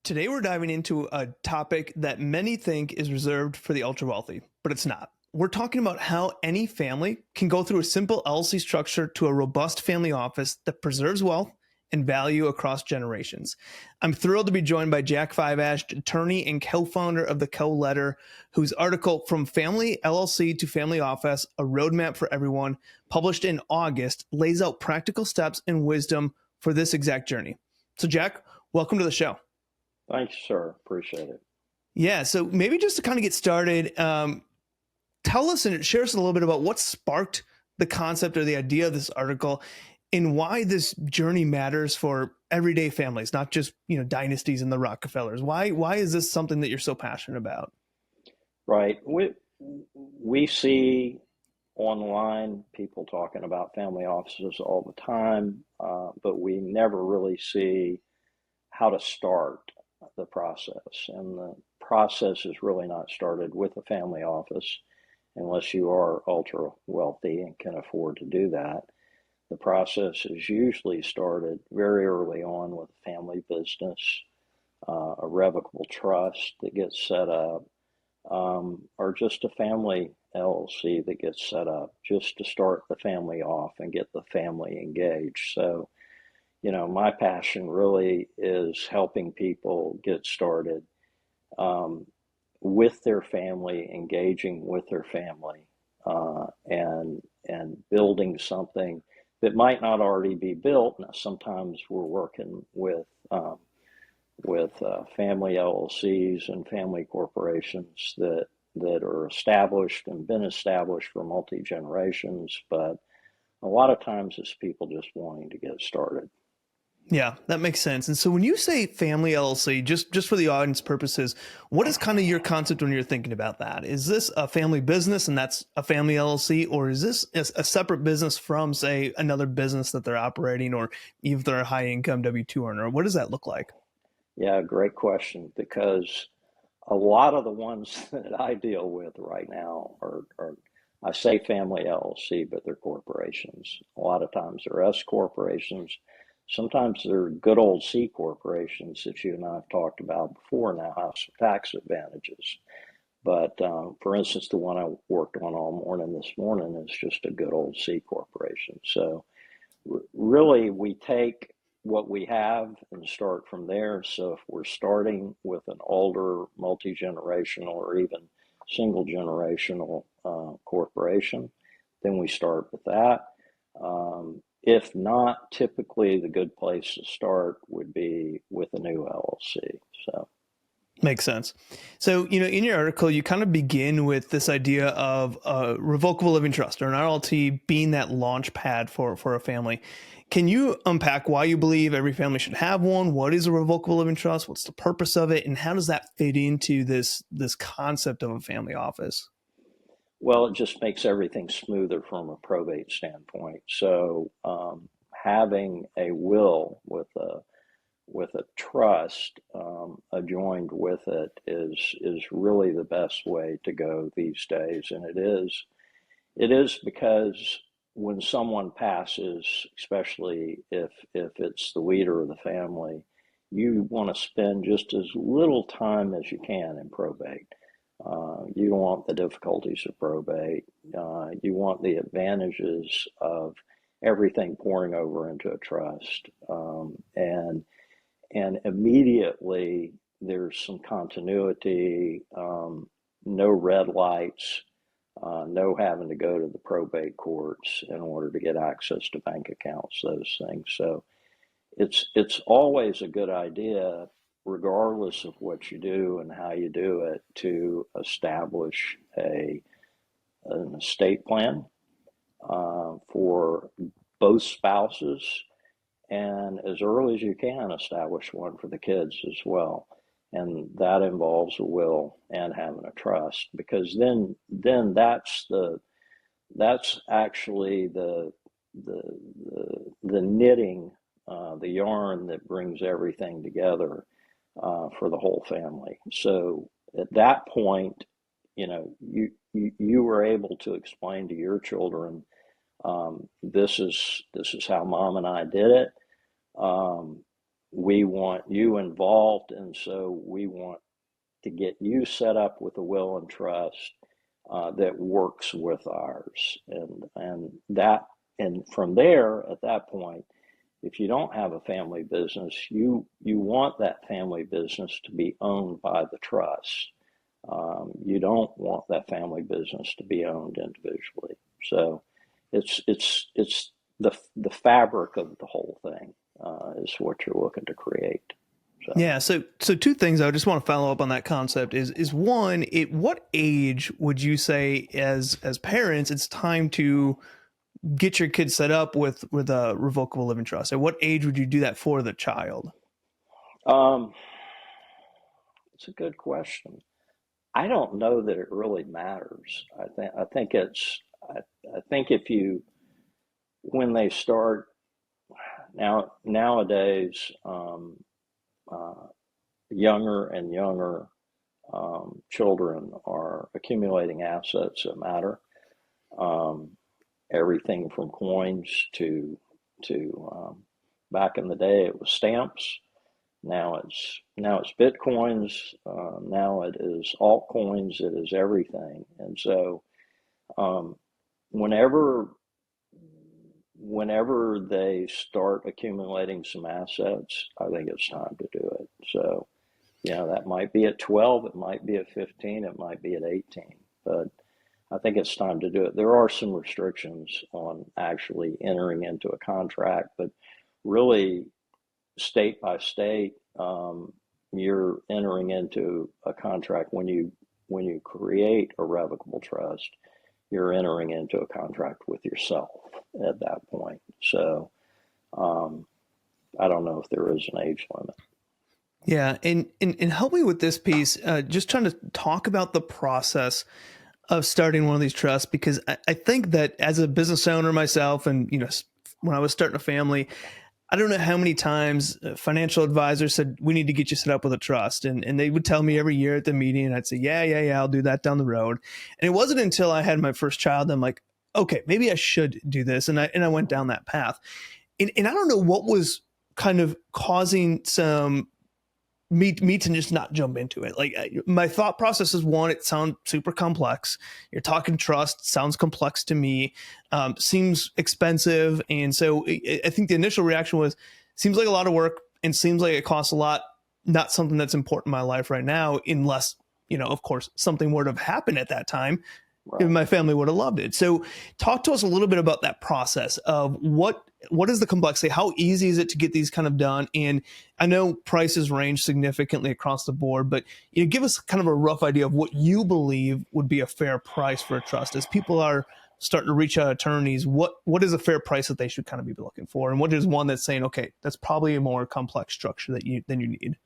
Today, we're diving into a topic that many think is reserved for the ultra wealthy, but it's not. We're talking about how any family can go through a simple LLC structure to a robust family office that preserves wealth and value across generations. I'm thrilled to be joined by Jack Fiveash, attorney and co-founder of the Co-Letter, whose article From Family LLC to Family Office, A Roadmap for Everyone, published in August, lays out practical steps and wisdom for this exact journey. So Jack, welcome to the show. Thanks, sir. Appreciate it. Yeah. So maybe just to kind of get started, tell us and share us a little bit about what sparked the concept or the idea of this article and why this journey matters for everyday families, not just, dynasties and the Rockefellers. Why is this something that you're so passionate about? Right. We see online people talking about family offices all the time, but we never really see how to start the process. And the process is really not started with a family office unless you are ultra wealthy and can afford to do that. The process is usually started very early on with a family business, a revocable trust that gets set up, or just a family LLC that gets set up just to start the family off and get the family engaged. So, my passion really is helping people get started with their family, engaging with their family, and building something that might not already be built. Now, sometimes we're working with family LLCs and family corporations that are established and been established for multi-generations, but a lot of times it's people just wanting to get started. Yeah, that makes sense. And so when you say family LLC, just for the audience purposes, what is kind of your concept when you're thinking about that? Is this a family business and that's a family LLC, or is this a separate business from, say, another business that they're operating, or if they're a high income W-2 earner? What does that look like? Yeah, great question, because a lot of the ones that I deal with right now are I say family LLC, but they're corporations. A lot of times they're S corporations. Sometimes they're good old C corporations that you and I have talked about before now have some tax advantages. But for instance, the one I worked on all morning this morning is just a good old C corporation. So really, we take what we have and start from there. So if we're starting with an older, multi-generational, or even single generational corporation, then we start with that. If not, typically the good place to start would be with a new LLC. So Makes sense. So, in your article, you kind of begin with this idea of a revocable living trust, or an RLT, being that launch pad for a family. Can you unpack why you believe every family should have one? What is a revocable living trust? What's the purpose of it? And how does that fit into this concept of a family office? well, it just makes everything smoother from a probate standpoint. So having a will with a trust adjoined with it is really the best way to go these days, and it is because when someone passes, especially if it's the leader of the family, you want to spend just as little time as you can in probate. You don't want the difficulties of probate. You want the advantages of everything pouring over into a trust, and immediately there's some continuity, no red lights, no having to go to the probate courts in order to get access to bank accounts, those things. So it's always a good idea, regardless of what you do and how you do it, to establish an estate plan for both spouses, and as early as you can, establish one for the kids as well. And that involves a will and having a trust, because then that's actually the knitting, the yarn that brings everything together for the whole family. So at that point, you were able to explain to your children, this is how mom and I did it. we want you involved, and so we want to get you set up with a will and trust that works with ours, and from there, at that point, if you don't have a family business, you want that family business to be owned by the trust. You don't want that family business to be owned individually. So it's the fabric of the whole thing is what you're looking to create. So. Yeah. So two things I just want to follow up on that concept is one, at what age would you say as parents it's time to get your kids set up with a revocable living trust? At what age would you do that for the child? Um, it's a good question. I don't know that it really matters. I think if you when they start nowadays, uh, younger and younger children are accumulating assets that matter. Um, Everything from coins to back in the day it was stamps. Now it's bitcoins. Now it is altcoins. It is everything. And so um, whenever whenever they start accumulating some assets, I think it's time to do it. So that might be at 12, it might be at 15, it might be at 18, but I think it's time to do it. There are some restrictions on actually entering into a contract, but really, state by state, you're entering into a contract when you create a revocable trust. You're entering into a contract with yourself at that point. So um, I don't know if there is an age limit. Yeah, and help me with this piece. Just trying to talk about the process of starting one of these trusts, because I think that as a business owner myself, and when I was starting a family, I don't know how many times financial advisors said, we need to get you set up with a trust. And they would tell me every year at the meeting, and I'd say, yeah, I'll do that down the road. And it wasn't until I had my first child, I'm like, okay, maybe I should do this. And I went down that path. And I don't know what was kind of causing me to just not jump into it. Like my thought process is, one, it sounds super complex. You're talking trust, sounds complex to me, seems expensive. And so I think the initial reaction was, seems like a lot of work and seems like it costs a lot. Not something that's important in my life right now, unless, of course, something were to have happened at that time. Right. My family would have loved it. So talk to us a little bit about that process of what is the complexity? How easy is it to get these kind of done? And I know prices range significantly across the board, but give us kind of a rough idea of what you believe would be a fair price for a trust. As people are starting to reach out attorneys, what is a fair price that they should kind of be looking for? And what is one that's saying, okay, that's probably a more complex structure than you need?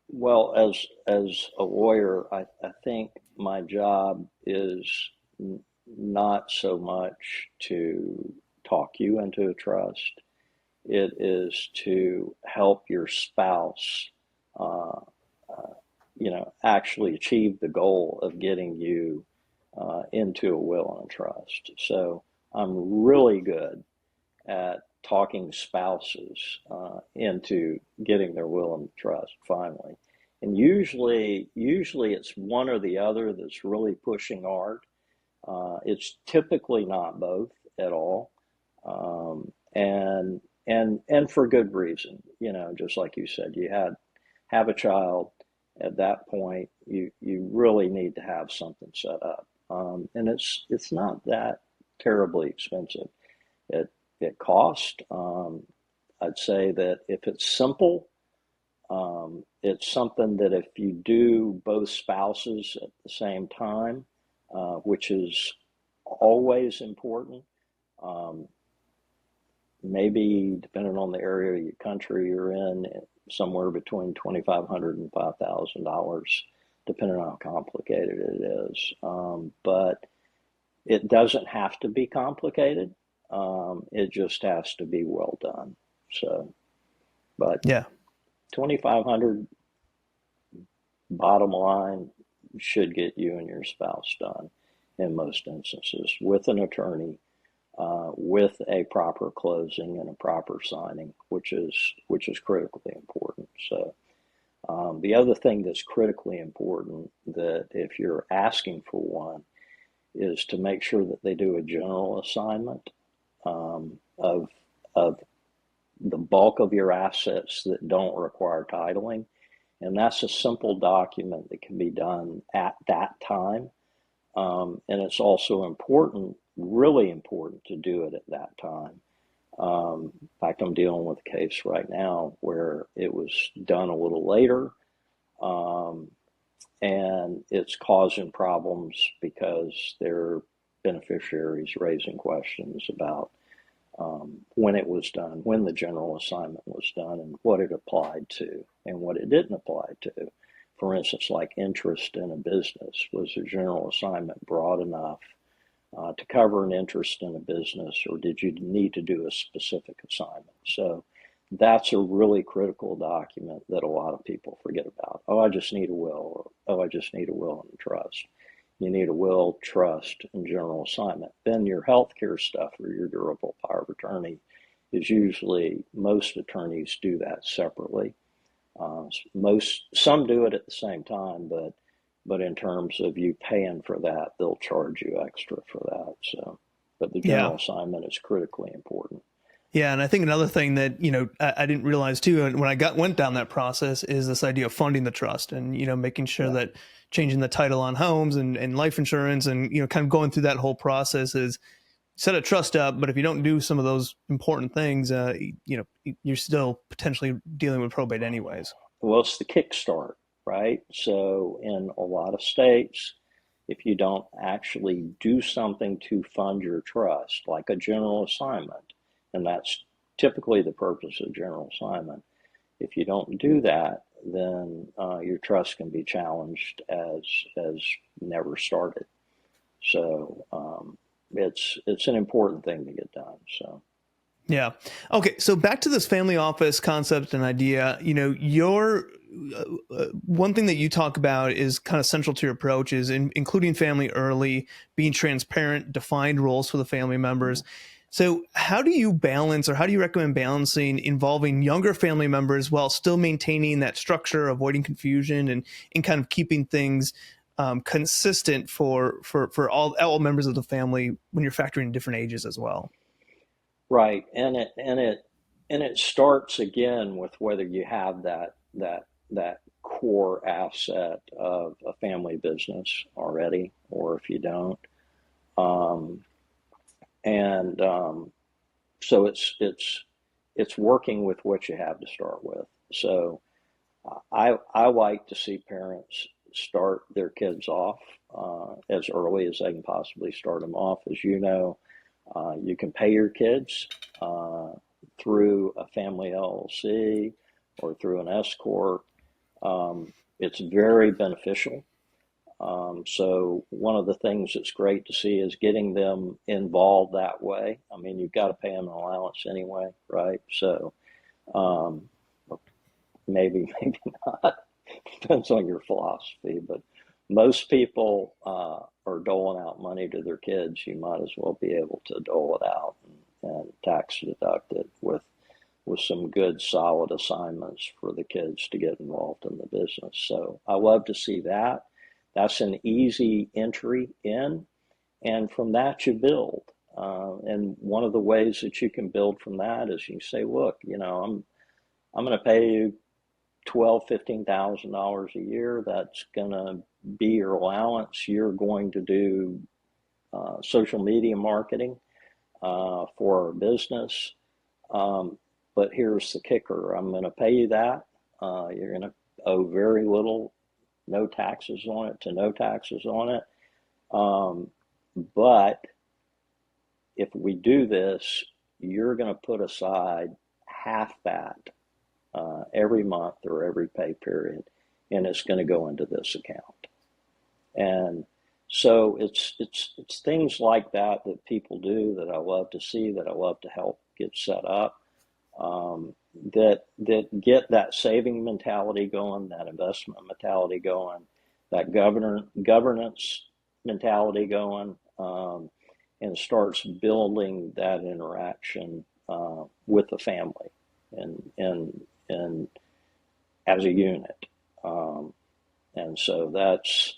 Well, as a lawyer, I think my job is not so much to talk you into a trust. It is to help your spouse, uh, actually achieve the goal of getting you into a will and a trust. So I'm really good at talking spouses into getting their will and trust finally. And usually it's one or the other that's really pushing hard. It's typically not both at all, and for good reason. Just like you said, you have a child. At that point, you really need to have something set up, and it's not that terribly expensive. It it costs. I'd say that if it's simple, it's something that if you do both spouses at the same time, which is always important, um, maybe depending on the area of your country you're in, somewhere between $2,500 and $5,000, depending on how complicated it is. But it doesn't have to be complicated. It just has to be well done. So, but Yeah. 2,500 bottom line should get you and your spouse done in most instances with an attorney. with a proper closing and a proper signing, which is critically important. So the other thing that's critically important, that if you're asking for one, is to make sure that they do a general assignment of the bulk of your assets that don't require titling. And that's a simple document that can be done at that time. And it's also important, really important, to do it at that time. In fact, I'm dealing with a case right now where it was done a little later, and it's causing problems because there are beneficiaries raising questions about when it was done, when the general assignment was done, and what it applied to and what it didn't apply to. For instance, like interest in a business, was a general assignment broad enough to cover an interest in a business, or did you need to do a specific assignment? So that's a really critical document that a lot of people forget about. Oh, I just need a will, or oh, I just need a will and a trust. You need a will, trust, and general assignment. Then your healthcare stuff, or your durable power of attorney, is usually, most attorneys do that separately. Some do it at the same time, but in terms of you paying for that, they'll charge you extra for that. So, but the Yeah. general assignment is critically important. Yeah, and I think another thing that I didn't realize too, and when I went down that process, is this idea of funding the trust, and making sure Yeah. that changing the title on homes and life insurance, and kind of going through that whole process is set a trust up. But if you don't do some of those important things, you're still potentially dealing with probate anyways. Well, it's the kickstart, right? So in a lot of states, if you don't actually do something to fund your trust, like a general assignment, and that's typically the purpose of general assignment, if you don't do that, then your trust can be challenged as never started. So it's an important thing to get done. So. Yeah. Okay. So back to this family office concept and idea, your one thing that you talk about is kind of central to your approach is including family early, being transparent, defined roles for the family members. So how do you balance, or how do you recommend balancing involving younger family members while still maintaining that structure, avoiding confusion, and kind of keeping things consistent for all members of the family when you're factoring in different ages as well? Right, and it starts again with whether you have that core asset of a family business already, or if you don't. Um, and so it's working with what you have to start with. So I like to see parents start their kids off as early as they can possibly start them off. As you know, you can pay your kids through a family LLC or through an S corp. It's very beneficial. So one of the things that's great to see is getting them involved that way. I mean, you've got to pay them an allowance anyway, right? So um, maybe not. Depends on your philosophy, but most people are doling out money to their kids. You might as well be able to dole it out and tax deduct it with some good solid assignments for the kids to get involved in the business. So I love to see that. That's an easy entry in, and from that you build. And one of the ways that you can build from that is you say, look, I'm going to pay you $12,000, $15,000 a year. That's going to be your allowance. You're going to do social media marketing for our business. But here's the kicker: I'm going to pay you that. You're going to owe very little, no taxes on it to no taxes on it. But if we do this, you're going to put aside half that every month or every pay period, and it's going to go into this account. And so it's things like that that people do that I love to see, that I love to help get set up, that get that saving mentality going, that investment mentality going, that governance mentality going, and starts building that interaction with the family and as a unit. Um, and so that's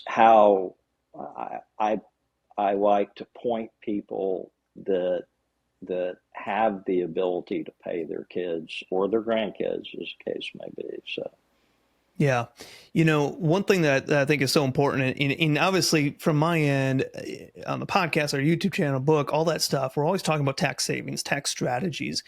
how I I like to point people that have the ability to pay their kids or their grandkids, as the case may be. So Yeah. One thing that I think is so important, and obviously from my end, on the podcast, our YouTube channel, book, all that stuff, we're always talking about tax savings, tax strategies.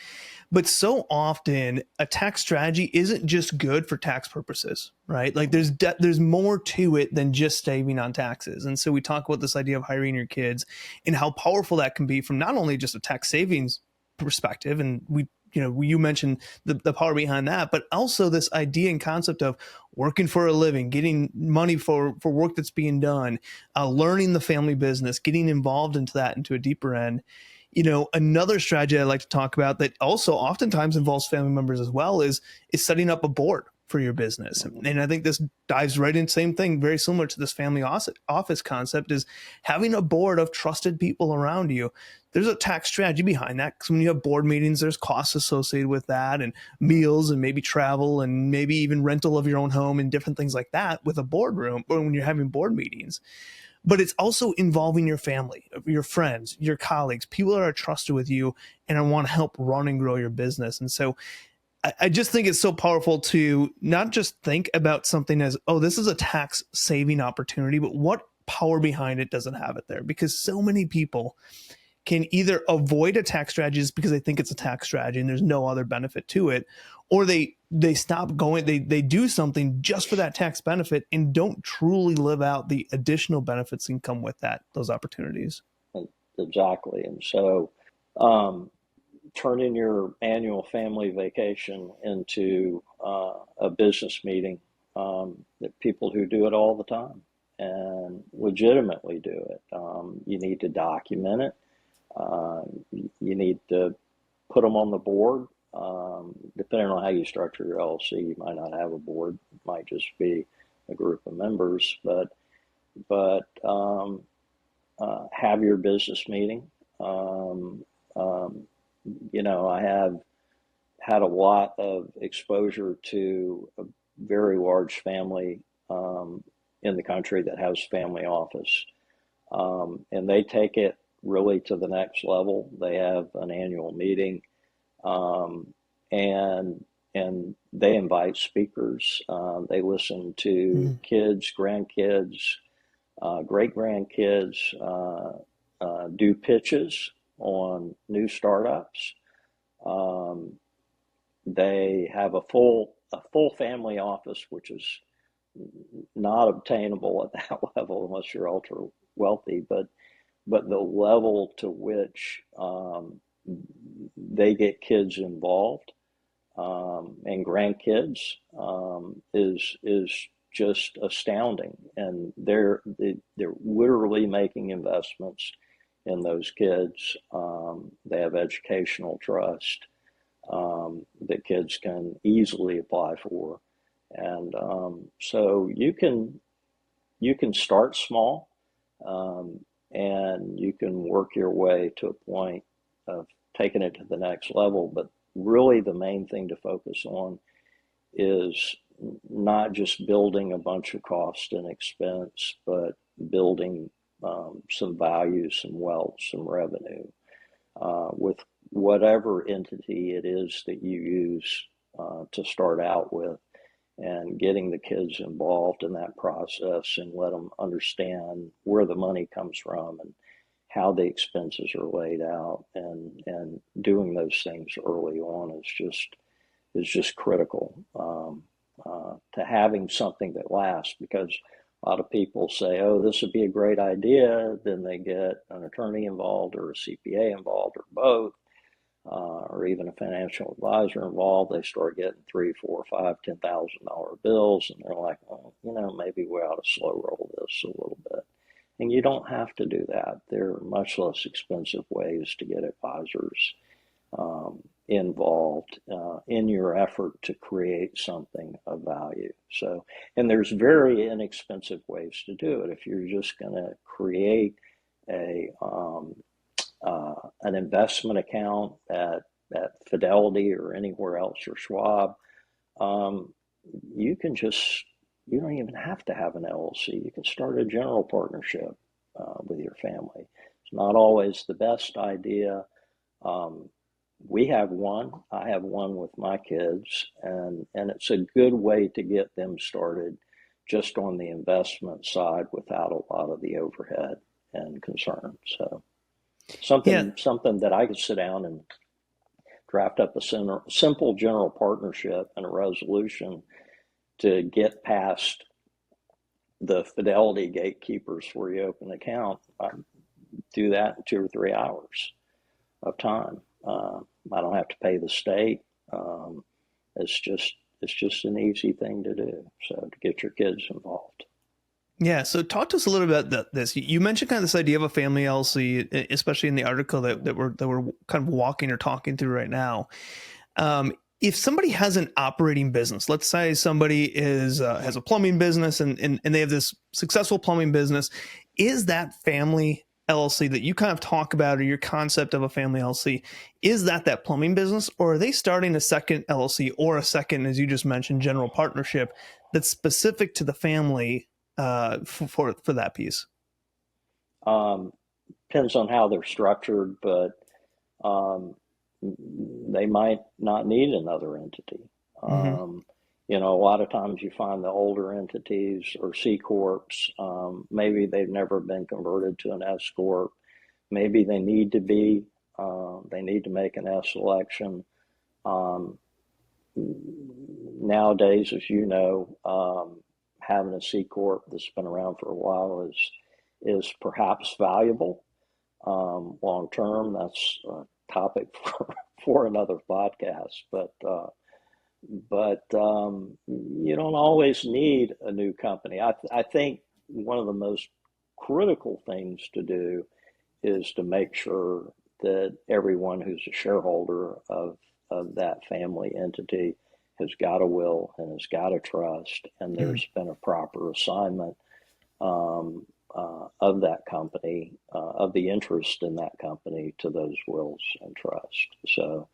But so often, a tax strategy isn't just good for tax purposes, right? Like there's more to it than just saving on taxes. And so we talk about this idea of hiring your kids and how powerful that can be from not only just a tax savings perspective, and you mentioned the power behind that, but also this idea and concept of working for a living, getting money for work that's being done, learning the family business, getting involved into that into a deeper end. Another strategy I like to talk about that also oftentimes involves family members as well is setting up a board for your business. And I think this dives right in, same thing, very similar to this family office concept, is having a board of trusted people around you. There's a tax strategy behind that, because when you have board meetings, there's costs associated with that, and meals, and maybe travel, and maybe even rental of your own home and different things like that with a boardroom, or when you're having board meetings. But it's also involving your family, your friends, your colleagues, people that are trusted with you and want to help run and grow your business. And so I just think it's so powerful to not just think about something as, oh, this is a tax saving opportunity, but what power behind it doesn't have it there? Because so many people can either avoid a tax strategy just because they think it's a tax strategy and there's no other benefit to it, or they stop going, they do something just for that tax benefit and don't truly live out the additional benefits that can come with those opportunities. exactly. And so um, turning your annual family vacation into a business meeting, that people who do it all the time and legitimately do it. You need to document it. You need to put them on the board. Depending on how you structure your LLC, you might not have a board. It might just be a group of members, but have your business meeting. Um, um, I have had a lot of exposure to a very large family in the country that has family office. And they take it really to the next level. They have an annual meeting, um, and they invite speakers. They listen to Mm. kids, grandkids, great grandkids, do pitches on new startups. Um, they have a full family office, which is not obtainable at that level unless you're ultra wealthy, but the level to which they get kids involved and grandkids is just astounding, and they're literally making investments in those kids. They have educational trust that kids can easily apply for, and so you can start small, um, and you can work your way to a point of taking it to the next level. But really, the main thing to focus on is not just building a bunch of cost and expense, but building some value, some wealth, some revenue with whatever entity it is that you use to start out with, and getting the kids involved in that process and let them understand where the money comes from and how the expenses are laid out, and doing those things early on is just critical to having something that lasts, because a lot of people say, oh, this would be a great idea. Then they get an attorney involved or a CPA involved or both, or even a financial advisor involved. They start getting three, four, five, $10,000 bills, and they're like, well, maybe we ought to slow roll this a little bit. And you don't have to do that. There are much less expensive ways to get advisors, involved in your effort to create something of value. So, and there's very inexpensive ways to do it. If you're just going to create a an investment account at Fidelity or anywhere else or Schwab, um, you can just you don't even have to have an LLC. You can start a general partnership with your family. It's not always the best idea. Um, we have one. I have one with my kids, and it's a good way to get them started just on the investment side without a lot of the overhead and concern. So Yeah. something that I could sit down and draft up a simple general partnership and a resolution to get past the Fidelity gatekeepers where you open an account. I do that in 2 or 3 hours of time. I don't have to pay the state. Um, it's just an easy thing to do. So to get your kids involved. Yeah. So talk to us a little bit about this. You mentioned kind of this idea of a family LLC, especially in the article that we're kind of walking or talking through right now. If somebody has an operating business, let's say somebody has a plumbing business and they have this successful plumbing business, is that family LLC that you kind of talk about, or your concept of a family LLC, is that plumbing business, or are they starting a second LLC or a second, as you just mentioned, general partnership that's specific to the family for that piece? Um, Depends on how they're structured, but um, they might not need another entity. Hmm. Um, a lot of times you find the older entities or C corps, maybe they've never been converted to an S corp. Maybe they need to be. They need to make an S election. Um, Nowadays, as you know, having a C corp that's been around for a while is perhaps valuable long term. That's a topic for another podcast, but you don't always need a new company. I think one of the most critical things to do is to make sure that everyone who's a shareholder of that family entity has got a will and has got a trust, and Mm. there's been a proper assignment um, of that company, of the interest in that company to those wills and trust. So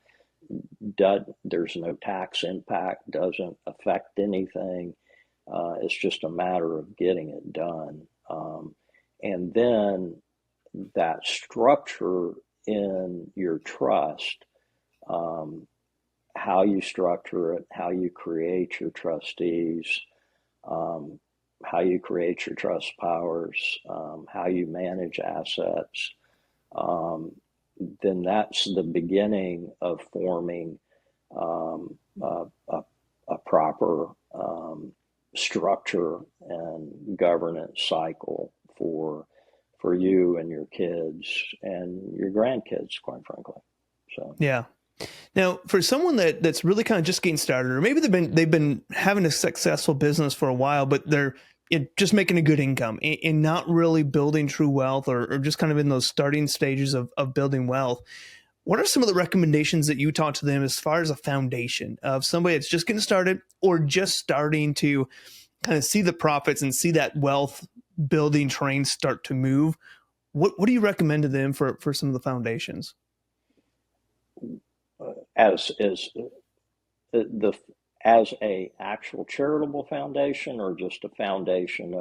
there's no tax impact, doesn't affect anything. It's just a matter of getting it done. And then that structure in your trust, um, how you structure it, how you create your trustees, um, how you create your trust powers, how you manage assets, um, then that's the beginning of forming um, a proper structure and governance cycle for you and your kids and your grandkids, quite frankly. So, Yeah. Now, for someone that's really kind of just getting started, or maybe they've been having a successful business for a while, but they're just making a good income and not really building true wealth, or just kind of in those starting stages of building wealth, what are some of the recommendations that you taught to them as far as a foundation of somebody that's just getting started or just starting to kind of see the profits and see that wealth building train start to move? What do you recommend to them for some of the foundations? as the as a actual charitable foundation or just a foundation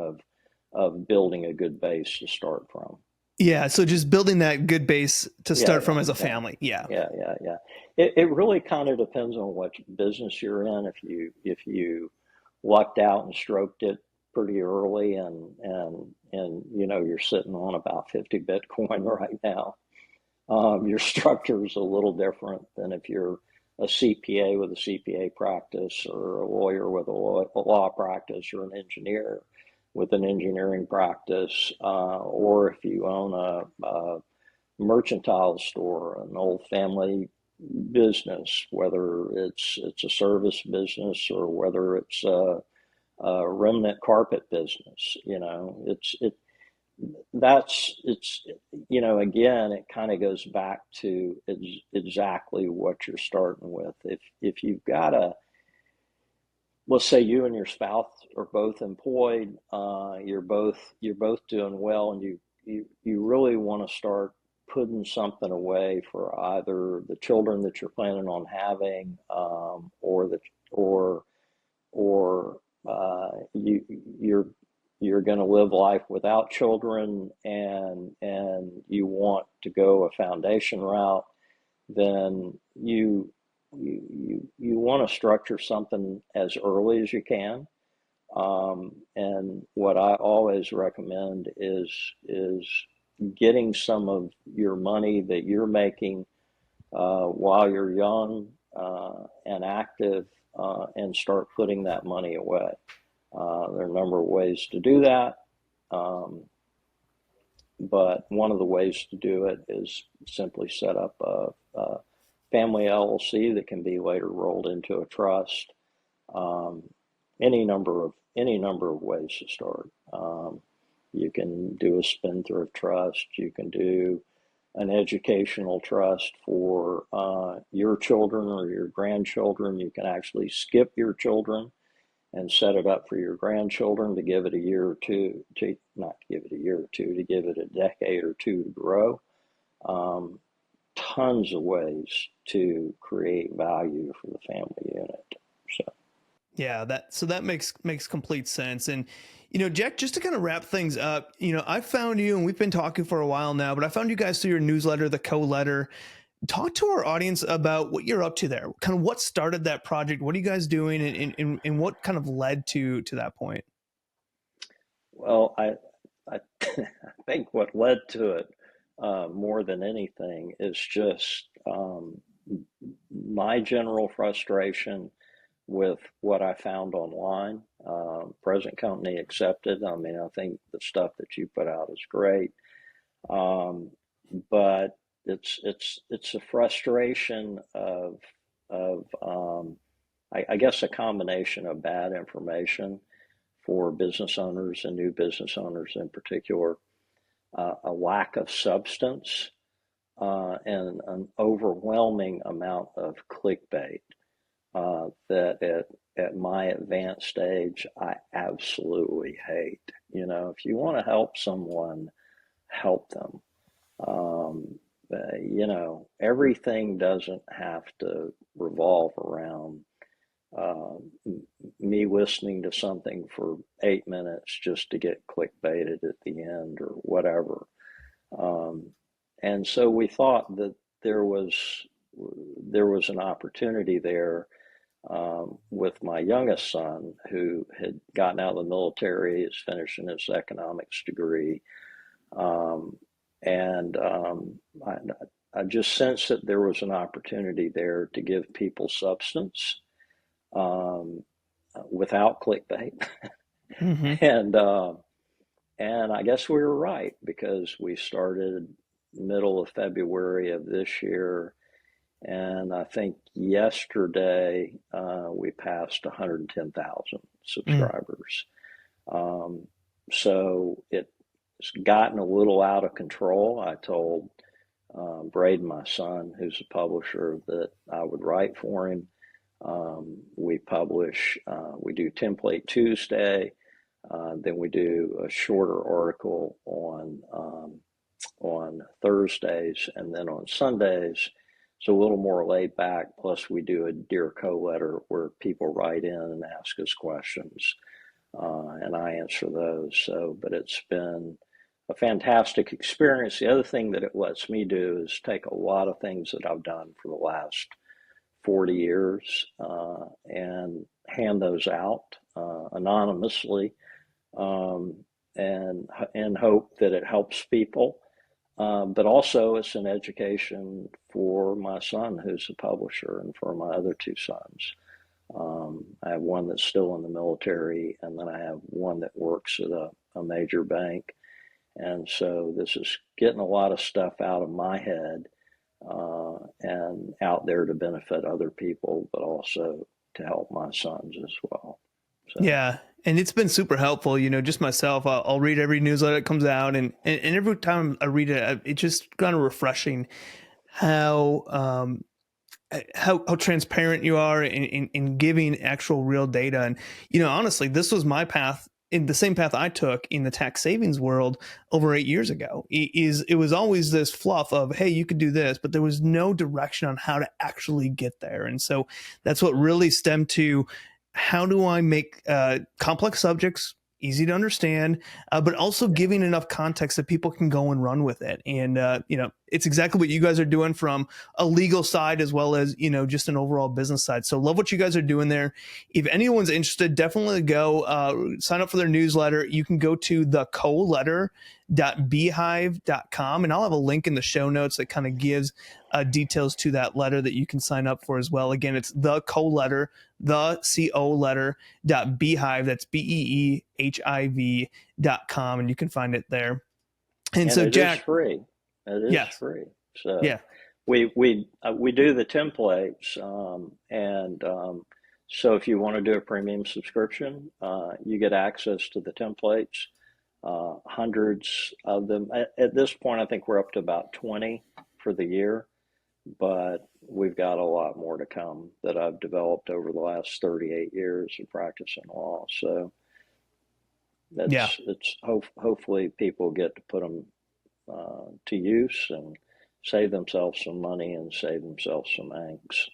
of building a good base to start from. Yeah, so just building that good base to Yeah, start from yeah, as a yeah, family. Yeah. yeah. It really kind of depends on what business you're in. If you lucked out and stroked it pretty early, and you're sitting on about 50 Bitcoin right now, your structure is a little different than if you're a CPA with a CPA practice, or a lawyer with a law practice, or an engineer with an engineering practice, or if you own a mercantile store, an old family business, whether it's a service business or whether it's a remnant carpet business. it's, again, it kind of goes back to exactly what you're starting with. If you've got let's say you and your spouse are both employed, you're both doing well, and you really want to start putting something away for either the children that you're planning on having, or or you're going to live life without children, and you want to go a foundation route, then you want to structure something as early as you can. And what I always recommend is getting some of your money that you're making while you're young and active, and start putting that money away. There are a number of ways to do that, um, but one of the ways to do it is simply set up a family LLC that can be later rolled into a trust. Um, any number of ways to start. You can do a spendthrift trust. You can do an educational trust for your children or your grandchildren. You can actually skip your children and set it up for your grandchildren to give it a year or two, to not to give it a year or two, to give it a decade or two to grow. Um, Tons of ways to create value for the family unit. So, Yeah, that makes complete sense. And Jack, just to kind of wrap things up, I found you and we've been talking for a while now, but I found you guys through your newsletter, the co-letter. Talk to our audience about what you're up to there. Kind of what started that project. What are you guys doing, and what kind of led to that point? well, I I think what led to it, more than anything, is just my general frustration with what I found online. Present company accepted. I mean, I think the stuff that you put out is great, um, but it's a frustration of I guess a combination of bad information for business owners and new business owners in particular, a lack of substance, and an overwhelming amount of clickbait, that at my advanced stage, I absolutely hate. If you want to help someone, help them. Everything doesn't have to revolve around uh, me listening to something for 8 minutes just to get clickbaited at the end or whatever. Um, and so we thought that there was there was an opportunity there, with my youngest son, who had gotten out of the military, is finishing his economics degree, um, and I just sensed that there was an opportunity there to give people substance, um, without clickbait. Hmm. and and I guess we were right, because we started middle of February of this year, and I think yesterday we passed 110,000 subscribers. Um, so it's gotten a little out of control. I told Braden, my son, who's a publisher, that I would write for him. We do Template Tuesday, then we do a shorter article on Thursdays, and then on Sundays it's a little more laid back. Plus, we do a Dear Co-letter where people write in and ask us questions, and I answer those. So, but it's been a fantastic experience. The other thing that it lets me do is take a lot of things that I've done for the last 40 years, and hand those out anonymously, um, and hope that it helps people. But also, it's an education for my son, who's a publisher, and for my other two sons. I have one that's still in the military, and then I have one that works at a major bank. And so this is getting a lot of stuff out of my head, and out there to benefit other people, but also to help my sons as well. So, Yeah. And it's been super helpful, just myself. I'll read every newsletter that comes out, and every time I read it, it's just kind of refreshing how how transparent you are in giving actual real data. And honestly, this was my path, in the same path I took in the tax savings world over 8 years ago. It was always this fluff of, hey, you could do this, but there was no direction on how to actually get there. And so that's what really stemmed to, how do I make complex subjects easy to understand, but also giving enough context that people can go and run with it. And it's exactly what you guys are doing from a legal side as well as just an overall business side. So love what you guys are doing there. If anyone's interested, definitely go sign up for their newsletter. You can go to thecoletter.beehive.com, and I'll have a link in the show notes that kind of gives details to that letter that you can sign up for as well. Again, it's the co-letter, the co letter.beehive, that's beehiv.com, and you can find it there. And so, it Jack, is free. It is yes, free. So yeah, we do the templates, so if you want to do a premium subscription, you get access to the templates, hundreds of them. At this point, I think we're up to about 20 for the year, but we've got a lot more to come that I've developed over the last 38 years of practicing law. So yeah. hopefully people get to put them to use and save themselves some money and save themselves some angst.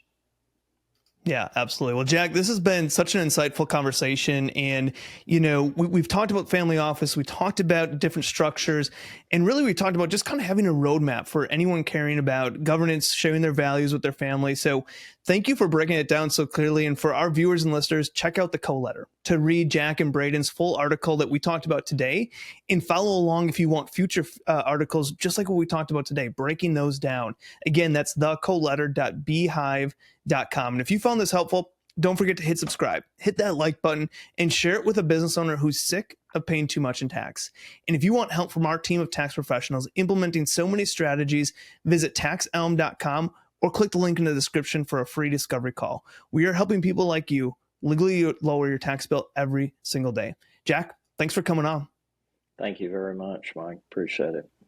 Yeah, absolutely. Well, Jack, this has been such an insightful conversation. And, we've talked about family office, we talked about different structures, and really we talked about just kind of having a roadmap for anyone caring about governance, sharing their values with their family. So thank you for breaking it down so clearly. And for our viewers and listeners, check out the co-letter to read Jack and Braden's full article that we talked about today, and follow along if you want future articles, just like what we talked about today, breaking those down. Again, that's thecoletter.beehive.com. And if you found this helpful, don't forget to hit subscribe, hit that like button, and share it with a business owner who's sick of paying too much in tax. And if you want help from our team of tax professionals implementing so many strategies, visit taxelm.com or click the link in the description for a free discovery call. We are helping people like you legally lower your tax bill every single day. Jack, thanks for coming on. Thank you very much, Mike. Appreciate it.